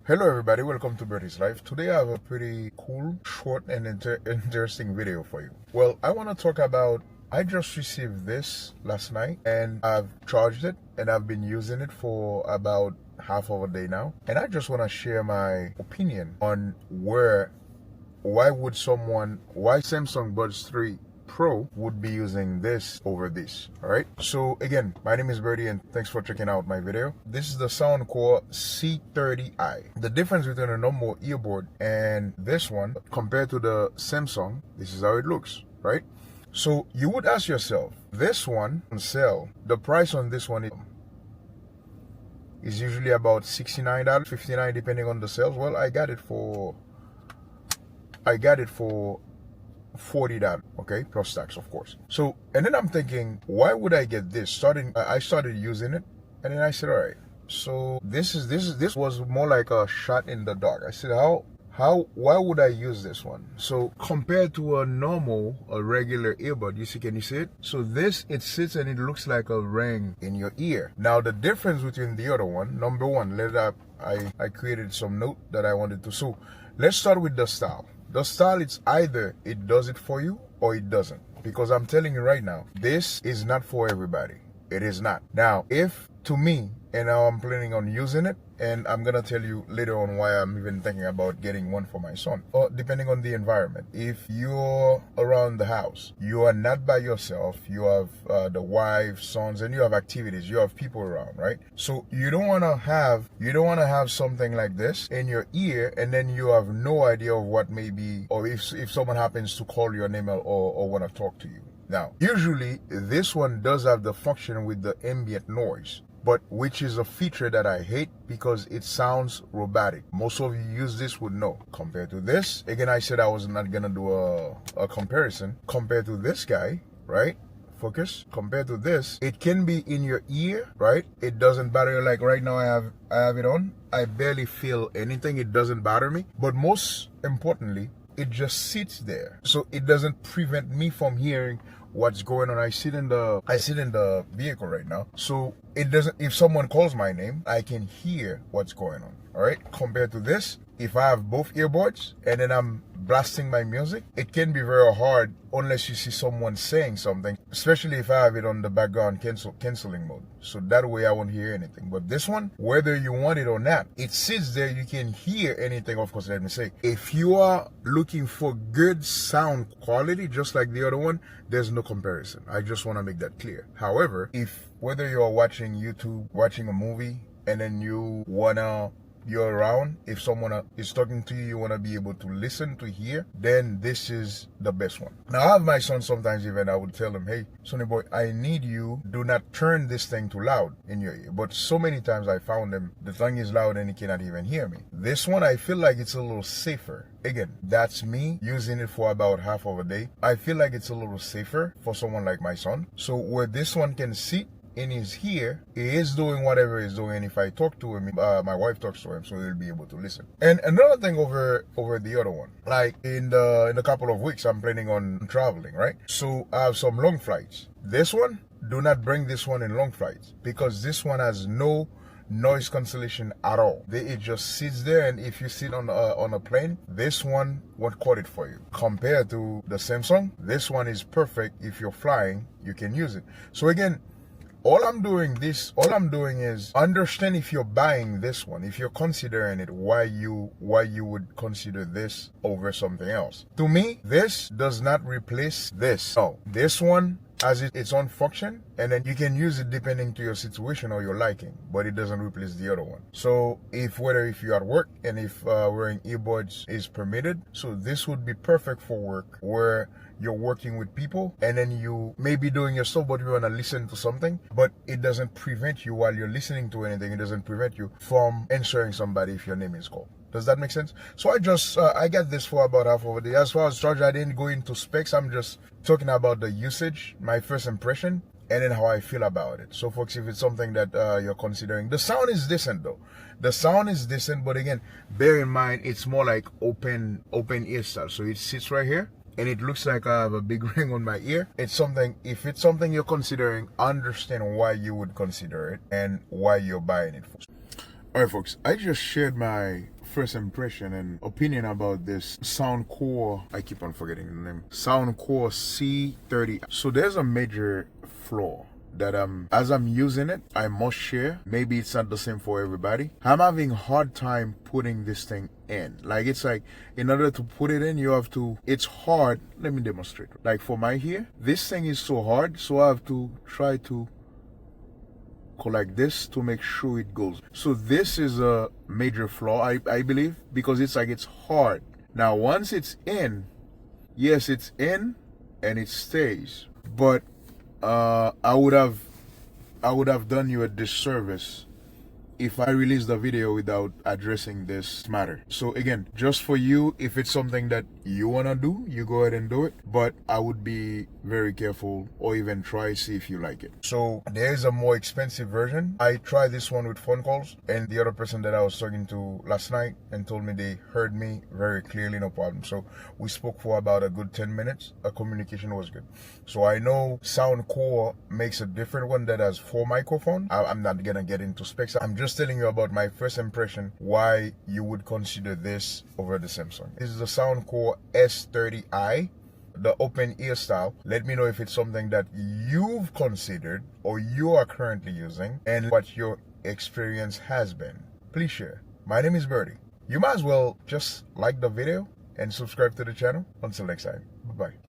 Hello everybody, welcome to Bertie's Life. Today I have a pretty cool, short and interesting video for you. Well, I want to talk about, I just received this last night and I've charged it and I've been using it for about half of a day now. And I just want to share my opinion on why Samsung Buds 3 Pro would be using this over this. Alright, so again, my name is Bertie and thanks for checking out my video. This is the Soundcore C30i. The difference between a normal earbud and this one compared to the Samsung, this is how it looks, right? So you would ask yourself, this one on sale, the price on this one is usually about $69, $59 depending on the sales. Well, I got it for $40, okay, plus tax, of course. So, and then I'm thinking, why would I get this? I started using it, and then I said, all right. So this was more like a shot in the dark. I said, why would I use this one? So compared to a regular earbud, can you see it? So this, it sits and it looks like a ring in your ear. Now the difference between the other one, number one, I created some note that I wanted to. So let's start with the style. The style, it's either it does it for you or it doesn't. Because I'm telling you right now, this is not for everybody. It is not. Now, to me, and now I'm planning on using it, and I'm going to tell you later on why I'm even thinking about getting one for my son. Or depending on the environment. If you're around the house, you are not by yourself, you have the wife, sons, and you have activities, you have people around, right? So you don't want to have something like this in your ear, and then you have no idea of what may be, or if someone happens to call your name or want to talk to you. Now, usually this one does have the function with the ambient noise, but which is a feature that I hate because it sounds robotic. Most of you use this would know. Compared to this, again, I said I was not gonna do a comparison. Compared to this guy, right? Focus. Compared to this, it can be in your ear, right? It doesn't bother you. Like right now I have it on. I barely feel anything. It doesn't bother me. But most importantly, it just sits there. So it doesn't prevent me from hearing what's going on. I sit in the vehicle right now, so it doesn't, if someone calls my name, I can hear what's going on. All right, compared to this, if I have both earbuds and then I'm blasting my music, it can be very hard unless you see someone saying something, especially if I have it on the background canceling mode. So that way I won't hear anything. But this one, whether you want it or not, it sits there, you can hear anything. Of course, let me say, if you are looking for good sound quality, just like the other one, there's no comparison. I just want to make that clear. However, whether you're watching YouTube, watching a movie, and then you're around, if someone is talking to you, you want to be able to listen, to hear, then this is the best one. Now, I have my son sometimes even, I would tell him, hey, sonny boy, I need you, do not turn this thing too loud in your ear. But so many times I found him, the thing is loud and he cannot even hear me. This one, I feel like it's a little safer. Again, that's me using it for about half of a day. I feel like it's a little safer for someone like my son. So where this one can sit in his ear, he is doing whatever he's doing, and if I talk to him, my wife talks to him, so he'll be able to listen. And another thing over the other one, like in a couple of weeks, I'm planning on traveling, right? So I have some long flights. This one, do not bring this one in long flights, because this one has no noise cancellation at all. It just sits there, and if you sit on a plane, this one won't cut it for you. Compared to the Samsung, this one is perfect. If you're flying, you can use it. So again, all I'm doing is understand if you're buying this one, if you're considering it, why you would consider this over something else. To me, this does not replace this. No, this one has its own function, and then you can use it depending to your situation or your liking, but it doesn't replace the other one. So whether if you're at work and if wearing earbuds is permitted, so this would be perfect for work where you're working with people and then you may be doing your stuff, but you want to listen to something, but it doesn't prevent you while you're listening to anything. It doesn't prevent you from answering somebody if your name is called. Does that make sense? So I got this for about half of a day. As far as charge, I didn't go into specs. I'm just talking about the usage, my first impression, and then how I feel about it. So folks, if it's something that you're considering, the sound is decent though. The sound is decent, but again, bear in mind, it's more like open ear style. So it sits right here, and it looks like I have a big ring on my ear. If it's something you're considering, understand why you would consider it and why you're buying it for. Alright folks, I just shared my first impression and opinion about this Soundcore, I keep on forgetting the name, Soundcore C30i. So there's a major flaw that as I'm using it, I must share. Maybe it's not the same for everybody. I'm having a hard time putting this thing in. Like, it's like, in order to put it in, you have to, it's hard. Let me demonstrate. Like for my here, this thing is so hard, so I have to try to go like this to make sure it goes. So this is a major flaw, I believe, because it's like, it's hard. Now, once it's in, yes, it's in and it stays, but I would have done you a disservice if I released the video without addressing this matter. So again, just for you, if it's something that you wanna do, you go ahead and do it, but I would be very careful, or even try, see if you like it. So there's a more expensive version. I tried this one with phone calls, and the other person that I was talking to last night and told me they heard me very clearly, no problem. So we spoke for about a good 10 minutes. Our communication was good. So I know Soundcore makes a different one that has 4 microphones. I'm not gonna get into specs. I'm just telling you about my first impression, why you would consider this over the Samsung. This is the Soundcore S30i, the open ear style. Let me know if it's something that you've considered or you are currently using, and what your experience has been. Please share. My name is Birdie. You might as well just like the video and subscribe to the channel. Until next time, bye-bye.